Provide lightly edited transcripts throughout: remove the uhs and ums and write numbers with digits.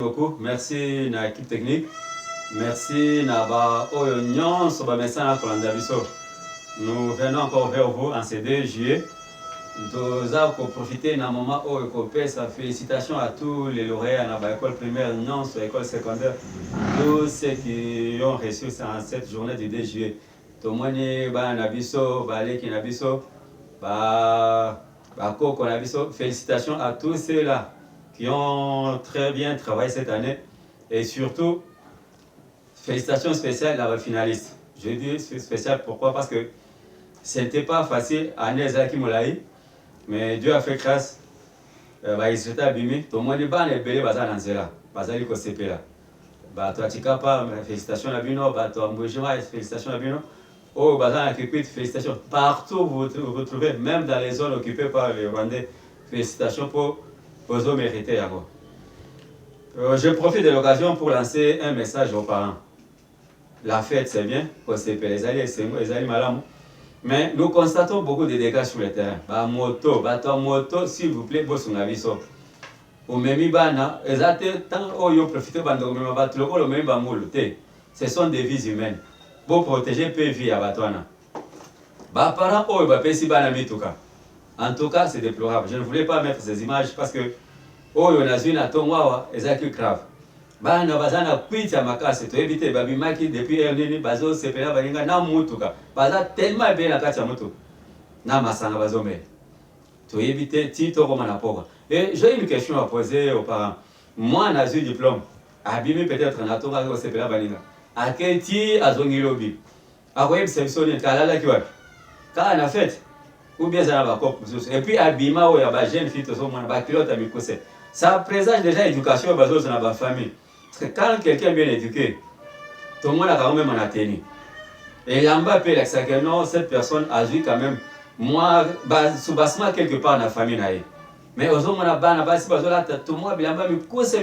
beaucoup. Merci à l'équipe technique. Merci à Oyon Sobamessa Kolandabiso. Nous venons encore vers vous en ce 2 juillet. Nous avons profité d'un moment où sa félicitations à tous les lauréats dans l'école primaire, non, sur l'école secondaire, tous ceux qui ont reçu en cette journée du 2 juillet. Tout le monde est Nabiso, Baleki Nabiso, Koko Nabiso. Félicitations à tous ceux-là qui ont très bien travaillé cette année. Et surtout, félicitations spéciales à la finaliste. Je dis spécial pourquoi? Parce que ce n'était pas facile à Nezaki Moulaï. Mais Dieu a fait grâce. Ils sont abîmés. Tout le monde est belé dans cela. Bazali ko sepela. Toi félicitations à Bino. Toi Mbojima, félicitations à Bino. Oh, Bazan Akipit, félicitations. Partout vous retrouvez, même dans les zones occupées par les Rwandais, félicitations pour vos hommes mérités. Je profite de l'occasion pour lancer un message aux parents. La fête, c'est bien. Les alliés malam. Mais nous constatons beaucoup de dégâts sur le terrain. Moto, s'il vous plaît, boss on a vu ça. Au même bana, tant qu'ils ont profité de ce sont des vies humaines. Pour protéger PV à Batouana. Parents, en tout cas, c'est déplorable. Je ne voulais pas mettre ces images parce que on a vu une grave. Bana bazana kuita makase to éviter babimaki depuis ernini bazo sepela balinga na mutuka baza tellement bien na kati ya moto na masanga bazome to éviter tito comme na poko. Et j'ai une question à poser aux parents. Moi na eu diplôme abimi peut-être na tonga ko sepela balinga aketi azongi lobi akoye perception kalala kiwa ka na fête ou bien ça va cop et puis abima o ya ba jeune fille to so mona ba pilote amikose ça présage déjà éducation bazo na ba famille. Parce que quand quelqu'un est bien éduqué, tout le monde a quand même un atténué. Et Yamba peut dire que non, cette personne a vu quand même, moi, sous-bassement quelque part dans la famille. Mais aux hommes, on a tout le monde me cousse.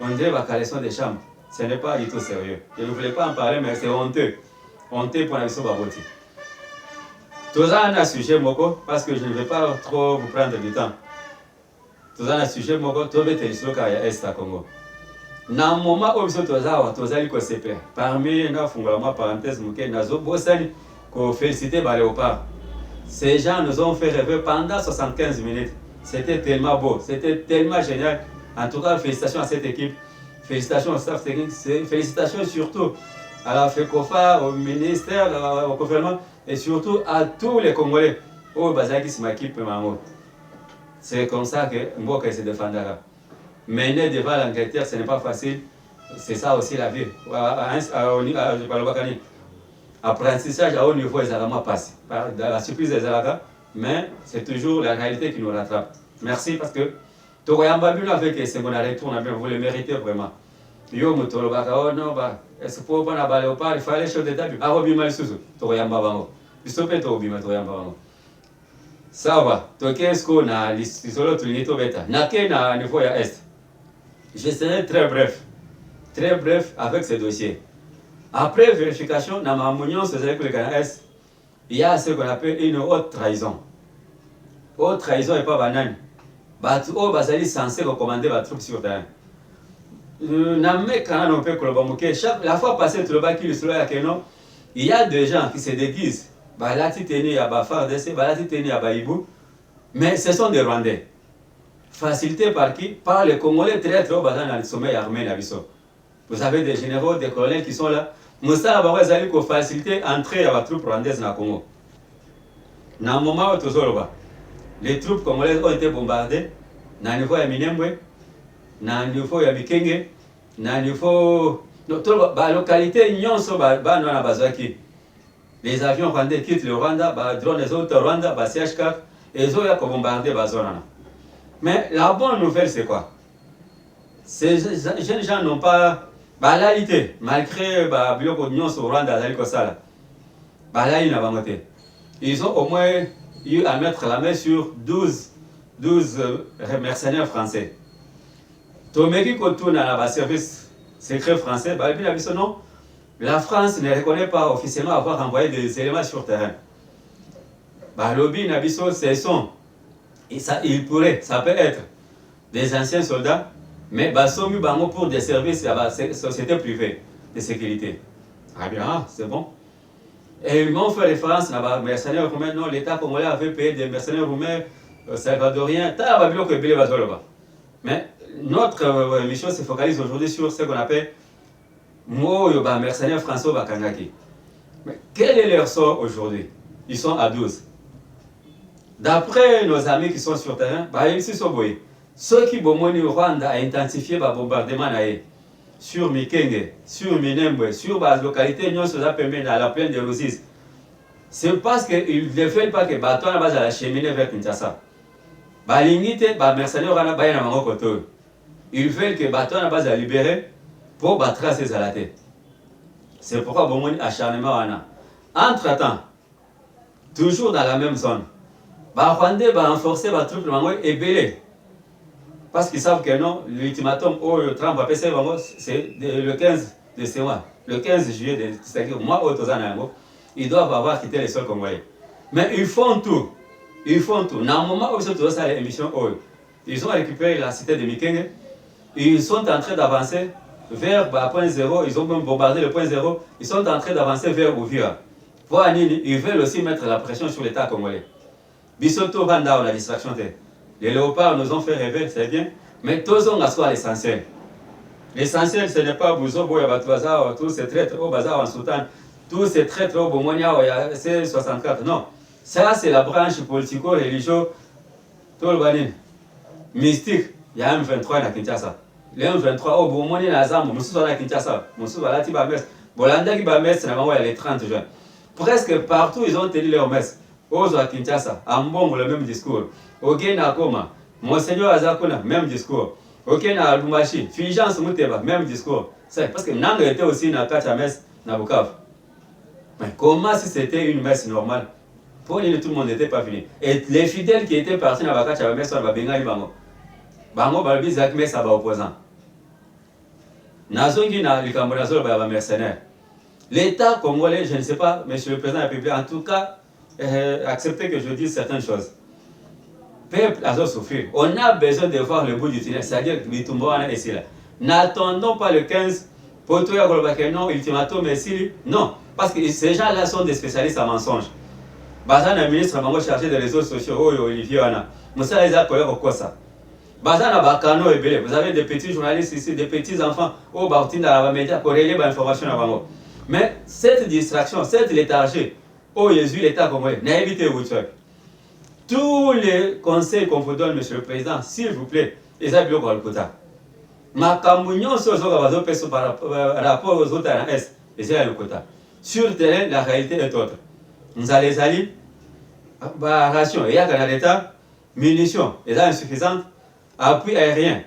On dirait que la leçon des chambres. Ce n'est pas du tout sérieux. Je ne voulais pas en parler, mais c'est honteux. Honteux pour la leçon baboti. Tout ça, on a un sujet, Moko, parce que je ne vais pas trop vous prendre du temps. Tout ça, on a un sujet, Moko, tout le monde est sur le Est à Congo. Na moment où biso tozali ko sepe parmi na fungula parenthèse muke nazo bosani ko féliciter ba léopard. Ces gens nous ont fait rêver pendant 75 minutes. C'était tellement beau, c'était tellement génial. En tout cas, félicitations à cette équipe, félicitations au staff technique, félicitations surtout à la FECOFA, au ministère, au gouvernement et surtout à tous les Congolais. Oh bazaki c'est ma équipe maman. C'est comme ça que Mboka se défendra. Mener devant l'Angleterre, ce n'est pas facile. C'est ça aussi la vie. Apprentissage à haut niveau, ils passe. La surprise des Alaka, mais c'est toujours la réalité qui nous rattrape. Merci parce que Togoyamba Bulo avec ce qu'on a retourné, vous le méritez vraiment. Yo Mutolo Bakao, non, est-ce que pour la Léopard, il fallait chaud de début. Arobima le Suzu, Togoyamba Bango. Il se peut Tobima Togoyamba Bango. Ça va. Qu'est-ce qu'on a l'isolo Tunito Beta. Nake na niveau ya Est. Je serai très bref avec ce dossier. Après vérification, dans ma mounion, il y a ce qu'on appelle une haute trahison. Haute trahison n'est pas banane. Batu basali censé recommander les troupes sur terrain. La fois passée, il y a des gens qui se déguisent. Mais ce sont des Rwandais. Facilité par qui? Par les Congolais très très bas dans le sommet armé. Vous avez des généraux, des colonels qui sont là. Moussa Abawazali qui facilité l'entrée à la troupe rwandaise dans le Congo. Dans le moment où les troupes congolaises ont été bombardées, dans le niveau de Minembwe, dans le niveau de Mikenge, dans le niveau de la localité, les avions rwandais quittent le Rwanda, les drones des autres Rwanda, les CH4, et ils ont bombardé la zone. Mais la bonne nouvelle, c'est quoi? Ces jeunes gens n'ont pas balalité, malgré le Rwanda, ils ont au moins eu à mettre la main sur 12 mercenaires français. Tomeki Kotoun a le service secret français, non, la France ne reconnaît pas officiellement avoir envoyé des éléments sur terrain. Balobi Nabiso, c'est son. Et ça, ça peut être des anciens soldats Mais basomi bango pour des services à la société privée de sécurité. Ah bien, c'est bon. Et ils m'ont fait référence à mercenaires roumains. Non, l'État congolais avait payé des mercenaires roumains salvadoriens. Mais notre mission se focalise aujourd'hui sur ce qu'on appelle mercenaires français Bakangaki. Mais quel est leur sort aujourd'hui? Ils sont à 12. D'après nos amis qui sont sur le terrain, ils sont boyés. Ceux qui au Rwanda a intensifié le bombardement sur Mikenge, sur Minembwe, sur la localité à la plaine de Ruzizi. C'est parce qu'ils ne veulent pas que les bateaux à la cheminée vers Kinshasa. Ils veulent que les bateaux soient libérés pour battre ces alatés. C'est pourquoi bon acharnement. Entre-temps, toujours dans la même zone, les Rwandais vont renforcer les troupes et belé. Parce qu'ils savent que non, l'ultimatum où Trump va passer, c'est le 15 de ce mois, le 15 juillet, c'est-à-dire moi, ils doivent avoir quitté les sols congolais. Mais ils font tout. Ils font tout. Dans le moment où ils sont à l'émission, ils ont récupéré la cité de Mikenge. Ils sont en train d'avancer vers le point zéro. Ils ont même bombardé le point zéro. Ils sont en train d'avancer vers Ouvira. Ils veulent aussi mettre la pression sur l'État congolais. Bisoto Vanda, la distraction. Les léopards nous ont fait rêver, c'est bien. Mais tous on a l'essentiel. L'essentiel, ce n'est pas Bouzo, Boya, tous ces traîtres au bazar en Soudan, tous ces traîtres au Bomonia, c'est 64. Non. Ça, c'est la branche politico-religieuse, tout le banin. Mystique, il y a un 23 à Kinshasa. Le 23 au Bomonia, la Zambo, Moussou à Kinshasa, Moussou à la Tibames, Bolanda qui va mettre, les 30 juin. Presque partout, ils ont tenu leur messe. Ozo à Kinshasa, à Mbongo, le même discours. Ok, Nakoma, Monseigneur Azakuna, même discours. Ok, na Lumbashi, Fulgence Mouteba, même discours. C'est parce que Nanga était aussi dans la messe, dans Bukavu. Mais comment si c'était une messe normale? Pour nous, tout le monde n'était pas venu. Et les fidèles qui étaient partis dans la messe, on va bengali bango. Bango balbi zak messe à opposant. Nazongi na likambonazo ba mercenaires. L'État congolais, je ne sais pas, Monsieur le Président de la République, en tout cas, acceptez que je dise certaines choses. Peuple a souffert. On a besoin de voir le bout du tunnel, c'est-à-dire que Bitumboana est ici là. N'attendons pas le 15 pour tout le non, ultimatum, mais si. Non, parce que ces gens-là sont des spécialistes en mensonges. Bazana ministre Mango chargé des réseaux sociaux, Olivier Anna. Moussa les a collés au Kosa. Bazana Bakano et Belé. Vous avez des petits journalistes ici, des petits enfants, au Bautina, la média, pour relayer l'information à Mango. Mais cette distraction, cette léthargie, Jésus, l'État congolais, n'invitez-vous pas. Tous les conseils qu'on vous donne, Monsieur le Président, s'il vous plaît, ils ont bien le quota. Ma camounion sur par rapport aux autres à l'Est, ils ont le quota. Sur le terrain, la réalité est autre. Nous allons les alliés, ration, il y a l'État, munitions, ils ont insuffisantes, appui aérien.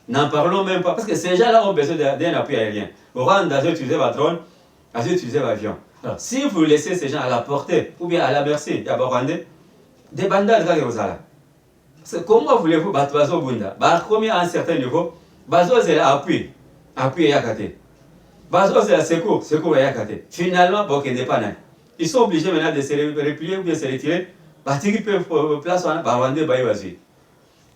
N'en parlons même pas, parce que ces gens-là ont besoin d'un appui aérien. Au Rwanda, ils ont utilisé votre drone, ils ont utilisé l'avion. Alors, si vous laissez ces gens à la portée, ou bien à la merci, il y a Rwandais, des bandades comment voulez-vous battre Bazo Bunda? Comme à un certain niveau, Bazo c'est l'appui, appui et yakate. Bazo c'est la secours et yakate. Finalement, ils sont obligés maintenant de se replier ou bien se retirer. Batiki peuvent place en Rwandais Baïwazi.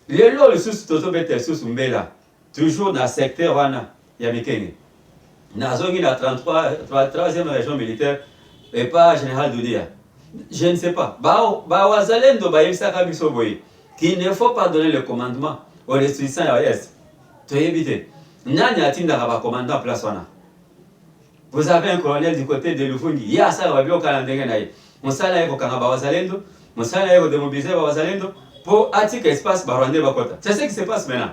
Les lots, les sous Totobete sous Mbela, toujours dans le secteur Wana, Yamikenge. Nazongi la 33e région militaire et pas général Doudia. Je ne sais pas. Qu'il ne faut pas donner le commandement aux ressortissants à l'Est. Tu es évité. Nani a commandant place. Vous avez un colonel du côté de Lufungi. Il y a ça, on s'est démobilisé pour attirer l'espace Barwandé Bakota. C'est ce qui se passe maintenant.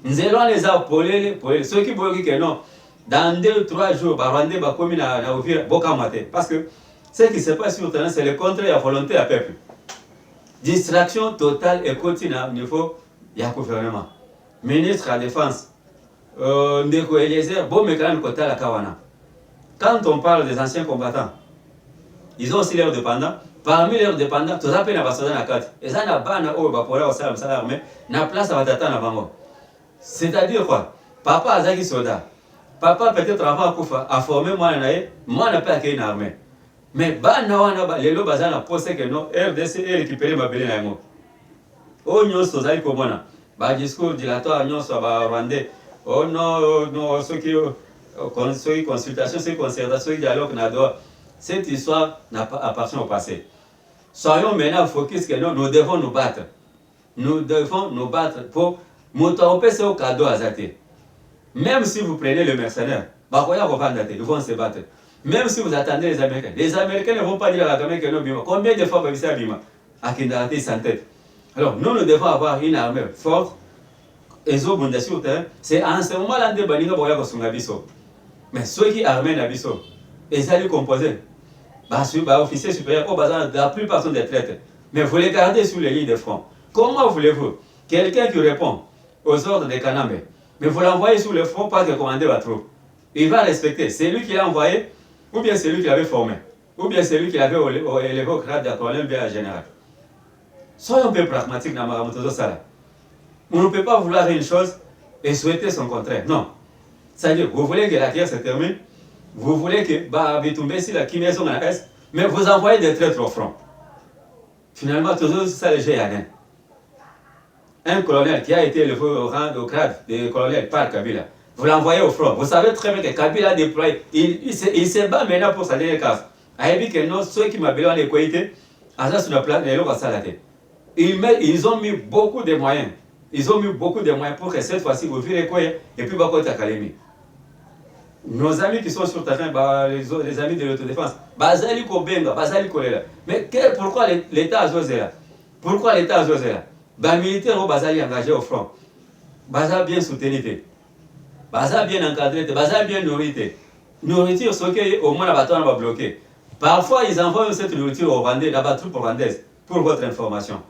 Nous allons les appeler, ceux qui veulent que non, dans 2-3 jours, Barwandé Bakomi na ouvrir Bokamate. Parce que ce qui se passe sur le terrain, c'est le contraire de la volonté du peuple. Distraction totale et continue au niveau du gouvernement. Ministre de la Défense, Ndeko Eliezer, bon mécanisme côté la Kawana. Quand on parle des anciens combattants, ils ont aussi leurs dépendants. Parmi leurs dépendants, tout ça peut être dans la carte. Et ça n'a pas de armée, n'a place à battre dans la. C'est-à-dire quoi? Papa a zaki soldat. Papa peut-être avant a formé moi n'a pas accueilli une armée. Mais les lots bazana posé que non, RDC est récupéré ma belle naimo. Oh, nous sommes allés comme on a. ba discours dilatoire nyonso ba rwandais oh non ceux qui consultation ceux concertation ceux dialogue na doit cette histoire appartient au passé. Soyons maintenant focus que nous devons nous battre. Nous devons nous battre pour monter au cadeau à Zate. Même si vous prenez le mercenaire, ils vont se battre. Même si vous attendez les Américains ne vont pas dire à la Kagame que non bima. Combien de fois Babissa bima à Kindarate sans tête. Alors nous devons avoir une armée forte. Et c'est en ce moment-là que Balinga Boya Kosunga Biso. Mais ceux qui arment Nabiso, ils allaient composer. Officiers supérieurs, la plupart sont des traîtres. Mais vous les gardez sous les lignes de front. Comment voulez-vous quelqu'un qui répond aux ordres des Kanambe, mais vous l'envoyez sous le front pas que commander votre troupe. Il va respecter. C'est lui qui l'a envoyé, ou bien c'est lui qui l'avait formé, ou bien c'est lui qui l'avait élevé au grade de colonel bien général. Soyons un peu pragmatiques dans Maramotozo Sala. On ne peut pas vouloir une chose et souhaiter son contraire. Non. C'est-à-dire, vous voulez que la guerre se termine, vous voulez que Bitumbe si la Kimia sont en Est, mais vous envoyez des traîtres au front. Finalement, toujours ça le jeu un colonel qui a été élevé au rang de grade de colonel par Kabila, vous l'envoyez au front. Vous savez très bien que Kabila a déployé, il se bat maintenant pour sa dernière case. Aïbi que non, ceux qui m'appellent en équité, à ça sur la place de l'eau à Salaté. Ils ont mis beaucoup de moyens. Ils ont mis beaucoup de moyens pour que cette fois-ci, vous virez quoi et puis vous côté Kalemi. Nos amis qui sont sur le terrain, les amis de l'autodéfense, Bazali Kobenga, Bazali Kolela. Mais pourquoi l'État a joué là? Pourquoi l'État a joué là? Les militaires ont Bazali engagé au front. Bazali bien soutenu. Bazali bien encadré. Bazali bien nourri. Nourriture, ce qui est au moins la bataille va bloquer. Parfois, ils envoient cette nourriture aux Rwandais, la troupe rwandaise, pour votre information.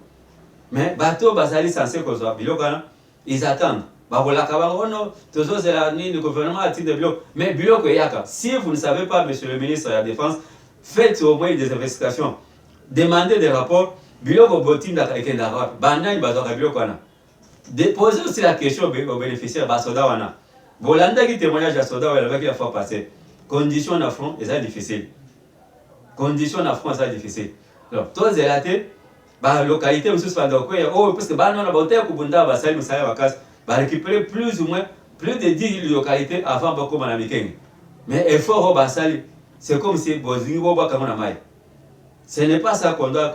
Mais bateau Bazali censé qu'on soit bilokana, ils attendent. Le gouvernement a tiré des blocs. Mais biloko yaka, si vous ne savez pas, monsieur le ministre de la Défense, faites au moins des investigations. Demandez des rapports. Biloko botim da ekenda rap. Bandani bazoka bilokana. Déposez aussi la question aux bénéficiaires basoda wana. Bolanda qui témoignage à soda avec la fois passée. Conditions d'affront, c'est difficile. Conditions d'affront, c'est difficile. Alors, tous les latés, la localité où se passe parce que on a voté pour Bunda Basali Moussa Wakas, récupérer plus ou moins plus de 10 localités avant Bako Manamikeng. Mais effort au Basali, c'est comme si Bozingo Bakamona Maï. Ce n'est pas ça qu'on doit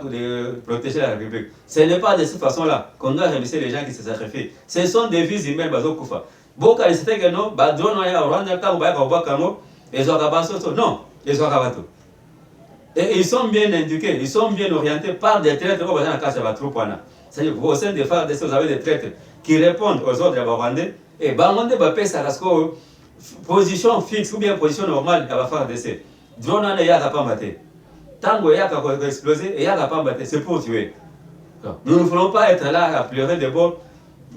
protéger la République. Ce n'est pas de cette façon-là qu'on doit remercier les gens qui se sacrifient. Ce sont des vies humaines, Bazo Koufa. Boka, c'était que non, Badron, Rwanda, Kambaya, Bakamo, et Zorabasso, non, et Zorabato. Et ils sont bien indiqués, ils sont bien orientés par des traîtres au Bazan Kachava Troupana. C'est-à-dire qu'au sein des phares, vous avez des traîtres qui répondent aux ordres de Rwandais, et Bangonde Bapé Sarasco, position fixe ou bien position normale à la phare d'essai. Drone n'a pas maté. Tango Yaka va exploser et Yaka pas maté, c'est pour tuer. Nous ne voulons pas être là à pleurer de bord.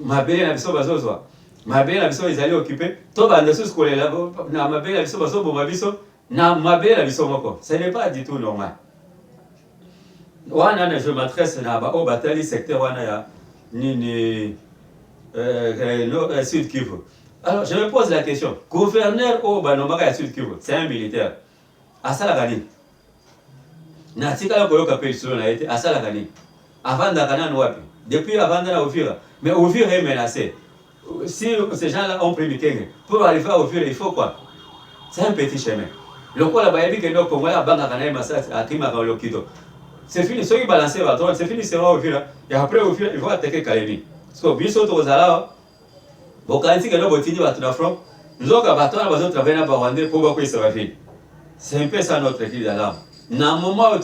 Ma belle Nabiso Bazozoa. Ma belle Nabiso, ils allaient occuper. Toba Nessus Kolela, ma belle Nabiso Bazo, Bomabiso. Ma belle Nabiso Moko. Ce n'est pas du tout normal. Wana, je m'adresse au bataille secteur Wana Nini Sud Kivu. Alors, je me pose la question. Gouverneur au Banomaka Sud Kivu, c'est un militaire. À Salagani. Natika Koyoka Pelso a été à Salagani. Avant d'Akana Nouapi. Depuis avant d'Ana Ouvira. Mais Ouvira est menacé. Si ces gens-là ont pris Mikenge, pour arriver à Ouvira, il faut quoi? C'est un petit chemin. Le quoi là-bas, il y a des Congo, la banque à Massat, à Kimaka Lokido. C'est fini, ceux qui balancent la droite, c'est fini, c'est Ouvira. Et après Ouvira, ils vont attaquer Kalemi. Parce que Bisso Tozala, Bokanti, que nous botini, Batunafron, nous avons abattu à Bazo travailler à Barwandé pour beaucoup se faire. C'est un peu ça notre cri d'alarme. Dans le moment où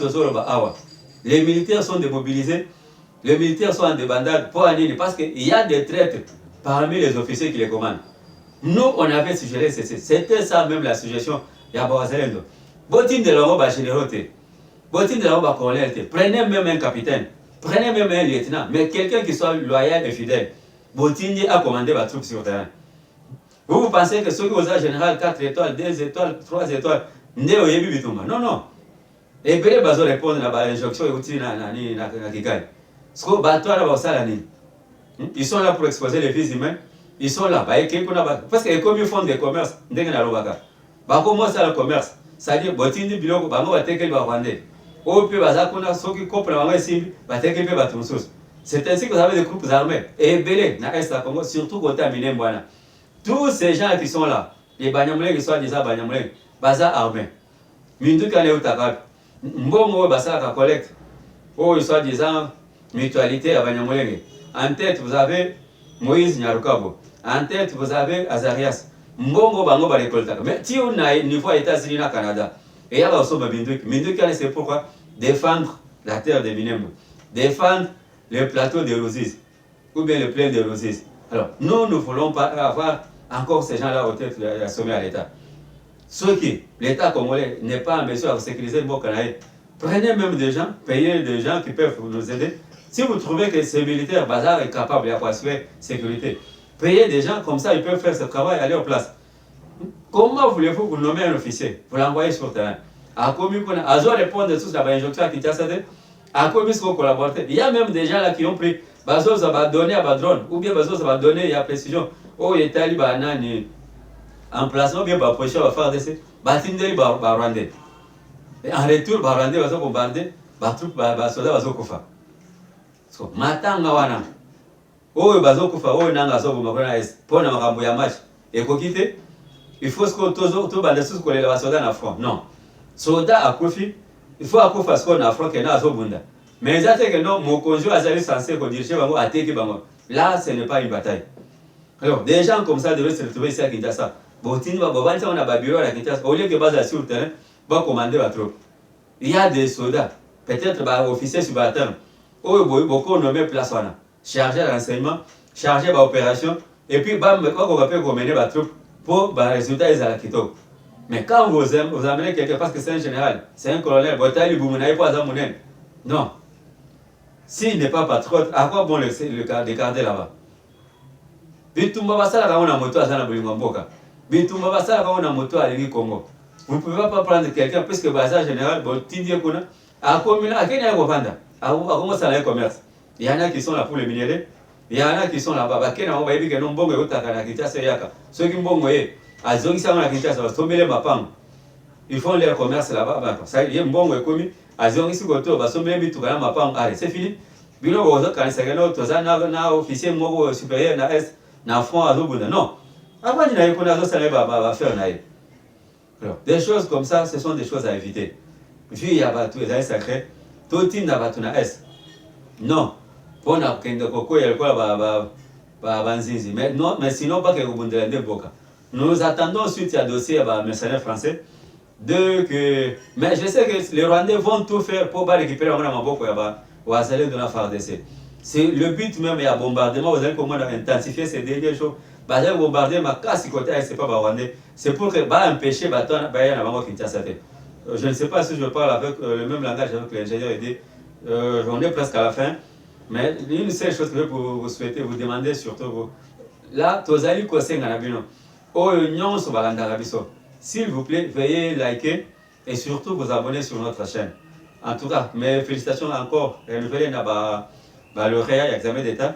les militaires sont démobilisés, les militaires sont en débandade pour aller parce qu'il y a des traîtres parmi les officiers qui les commandent. Nous, on avait suggéré, c'était ça même la suggestion. Il y a Boazalendo. Botin de l'Europe à généralité. Botin de l'Europe à colonalité. Prenez même un capitaine. Prenez même un lieutenant. Mais quelqu'un qui soit loyal et fidèle. Botin a commandé ma troupe sur le terrain. Vous pensez que ceux qui ont général 4 étoiles, 2 étoiles, 3 étoiles, non, non. Et puis, ils vont répondre à l'injonction et Kigali. Ils sont là pour exposer les vies humaines. Ils sont là. Parce que comme ils font des commerces, ils commencent à le commerce. C'est-à-dire que les gens qui ont été vendus. Au plus, ceux qui comprennent les signes, ils vont être vendus. C'est ainsi que vous avez des groupes armés. Et belé, na Est Congo, surtout côté Minembwana. Tous ces gens qui sont là, les Banyamuleng, qui sont déjà Banyamuleng, baza armés. Minduki ane utakapi. Mbongo basa ka collecte. Oh, soit disant mutualité à Banyamuleng. En tête, vous avez Moïse Nyarukabo. En tête, vous avez Azarias. Mbongo bango ba récoltaka. Mais si on a niveau États-Unis na Canada, et il y a aussi Minduki. Minduki c'est pourquoi défendre la terre de Minembwe, défendre le plateau de Ruzizi ou bien le plain de Ruzizi. Alors, nous ne voulons pas avoir encore ces gens-là au tête assommés à l'État. Ceux qui, l'État congolais n'est pas en mesure de sécuriser le Bokanaï, prenez même des gens, payez des gens qui peuvent nous aider. Si vous trouvez que ces militaires bazar est capable d'assurer sécurité, payez des gens comme ça, ils peuvent faire ce travail, aller en place. Comment voulez-vous vous nommer un officier? Vous l'envoyez sur le terrain. À répondre de tout la injonction à Kinshasa, à commis collaborer. Il y a même des gens là qui ont pris, Bazo va donner à drone, ou bien Bazo va donner à précision. Oh, il est allé en placement, bien approcher, va faire des Batindeli va rendre. Et en retour, va rendre, va bombarder, va troupe, va soldat, va kofa. Matanga wana. Oh, bazo kofa, oh, nanga zo bombarder, pour na makambo ya match. Et kokite, il faut que tout bande sous que les soldats na front. Non. Soldat à Kofi, il faut à Kofi parce qu'on a front que na zo bunda. Mais ça c'est que non, mon conjoint a censé diriger bango attaquer bango. Là, ce n'est pas une bataille. Alors, des gens comme ça devaient se retrouver ici à Kinshasa. Botini va on a un bureau à Kinshasa. Au lieu que base sur le terrain, va commander la troupe. Il y a des soldats, peut-être officiers subalternes. Beaucoup nommés place chargés d'enseignement, chargés d'opération, et puis bam, on va mener la troupe pour les résultats à la Kito. Mais quand vous amenez quelqu'un, parce que c'est un général, c'est un colonel, non. S'il n'est pas patriote, à quoi bon le garder là-bas? Bitumba basala quand on a moto à Zana Bolingamboka. Bitumba basala quand on a moto à l'Église Congo. Vous ne pouvez pas prendre quelqu'un, puisque le bazar général, à commune, à Kenya, à comment ça le commerce. Il y en a qui sont là pour les minerais, il y en a qui sont là-bas. Kenya, on va dire que non, bon, ceux qui sont à Zongisa, on a quitté ça, ils font leur commerce là-bas. Ça y est, bon, à Zongisa, c'est fini. Bilo bozo kanisageno tozana na officier moko supérieur na est na front azobunda non avant il n'avait pas ça va faire na alors des choses comme ça ce sont des choses à éviter vu il y a tout les sacré tout na batu na est non pour na kende koko ya kwa banzizi mais non mais sinon pas que kubundela ndeboka nous attendons suite à dossier à mercenaires français mais je sais que les Rwandais vont tout faire pour pas récupérer mon maboko ya ou à celle de la FARDC. C'est le but même, il y a bombardement, vous allez comment intensifier ces dernières choses. Vous allez bombarder ma casse côté, c'est pas Rwandais. C'est pour que empêcher je ne sais pas si je parle avec le même langage avec l'ingénieur aidé. On est presque à la fin. Mais une seule chose que je peux vous souhaiter, vous demander surtout vous. Là, Tozali Kosenga Nabino. Oh, union sur Balandarabiso. S'il vous plaît, veuillez liker et surtout vous abonner sur notre chaîne. En tout cas, mes félicitations encore. Renouveler le lauréat examen d'état.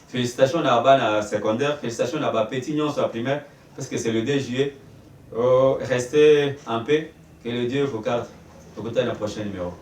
Félicitations à la secondaire. Félicitations à la petit nion sur la primaire. Parce que c'est le 2 juillet. Restez en paix. Que le Dieu vous garde. Pour le prochain numéro.